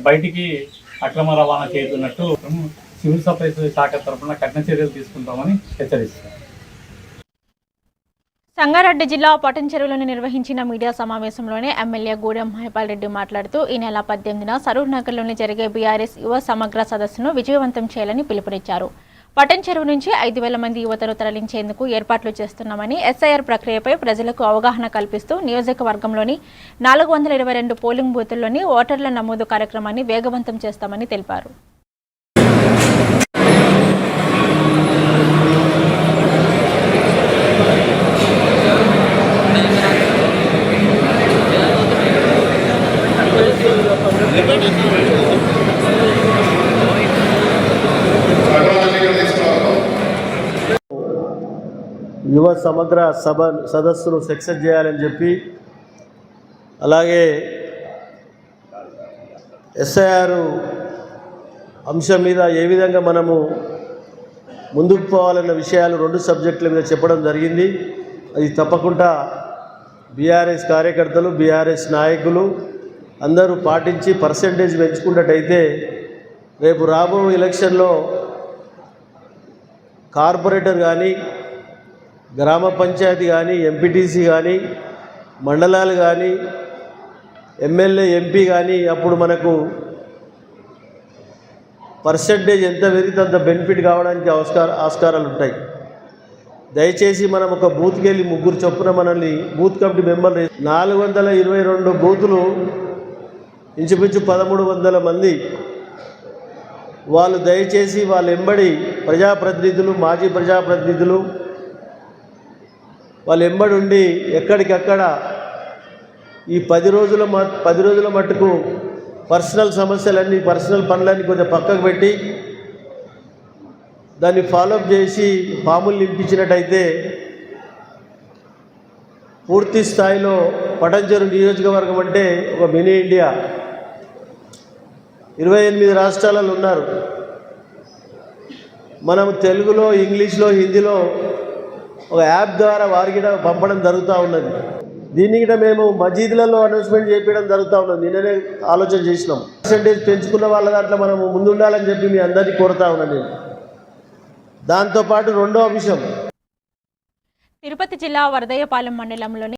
బయటికి అక్రమ రవాణా చేస్తున్నట్టు సివిల్ సప్లైస్ శాఖ తరఫున కఠిన చర్యలు తీసుకుంటామని హెచ్చరిస్తారు. సంగారెడ్డి జిల్లా పటంచెరువులోని నిర్వహించిన మీడియా సమావేశంలోనే ఎమ్మెల్యే గూడెం మహిపాల్ రెడ్డి మాట్లాడుతూ ఈ నెల 18న సరూర్ నగర్లోని జరిగే బీఆర్ఎస్ యువ సమగ్ర సదస్సును విజయవంతం చేయాలని పిలుపునిచ్చారు. పటంచెరువు నుంచి 5,000 మంది యువతను తరలించేందుకు ఏర్పాట్లు చేస్తున్నామని, ఎస్ఐఆర్ ప్రక్రియపై ప్రజలకు అవగాహన కల్పిస్తూ నియోజకవర్గంలోని 422 పోలింగ్ బూతుల్లోని ఓటర్ల నమోదు కార్యక్రమాన్ని వేగవంతం చేస్తామని తెలిపారు. యువ సమగ్ర సదస్సును సక్సెస్ చేయాలని చెప్పి, అలాగే ఎస్ఐఆర్ అంశం మీద ఏ విధంగా మనము ముందుకు పోవాలన్న విషయాలు 2 సబ్జెక్టుల మీద చెప్పడం జరిగింది. అది తప్పకుండా బీఆర్ఎస్ కార్యకర్తలు, బీఆర్ఎస్ నాయకులు అందరూ పాటించి పర్సెంటేజ్ పెంచుకున్నట్టయితే రేపు రాబో ఎలక్షన్లో కార్పొరేటర్ కానీ, గ్రామ పంచాయతీ కానీ, ఎంపీటీసీ కానీ, మండలాలు కానీ, ఎమ్మెల్యే, ఎంపీ కానీ అప్పుడు మనకు పర్సెంటేజ్ ఎంత పెరిగితే అంత బెనిఫిట్ కావడానికి ఆస్కారాలు ఉంటాయి. దయచేసి మనం ఒక బూత్కి వెళ్ళి 3 చొప్పున మనల్ని బూత్ కమిటీ మెంబర్లు 422 బూతులు, ఇంచుమించు 1300 మంది వాళ్ళు దయచేసి వాళ్ళ ఎంబడి ప్రజాప్రతినిధులు, మాజీ ప్రజాప్రతినిధులు వాళ్ళు ఎంబడి ఉండి ఎక్కడికక్కడ ఈ 10 రోజుల మట్టుకు పర్సనల్ సమస్యలన్నీ, పర్సనల్ పనులన్నీ కొంచెం పక్కకు పెట్టి దాన్ని ఫాలోఅప్ చేసి ఫాములు నింపించినట్టయితే పూర్తి స్థాయిలో పటంచెరు నియోజకవర్గం అంటే ఒక మినీ ఇండియా. 28 రాష్ట్రాలలో ఉన్నారు. మనం తెలుగులో, ఇంగ్లీష్లో, హిందీలో ఒక యాప్ ద్వారా వారికి పంపడం జరుగుతూ ఉన్నది. దీన్ని కూడా మేము మసీదులలో అనౌన్స్మెంట్ చేయడం జరుగుతూ ఉన్నది. నిన్ననే ఆలోచన చేసినాం. పర్సెంటేజ్ పెంచుకున్న వాళ్ళ దాంట్లో మనం ముందు ఉండాలని చెప్పి మీ అందరినీ కోరుతా ఉన్నాను నేను. దాంతోపాటు 2వ విషయం, తిరుపతి జిల్లా వరదయ్యపాలెం మండలంలోని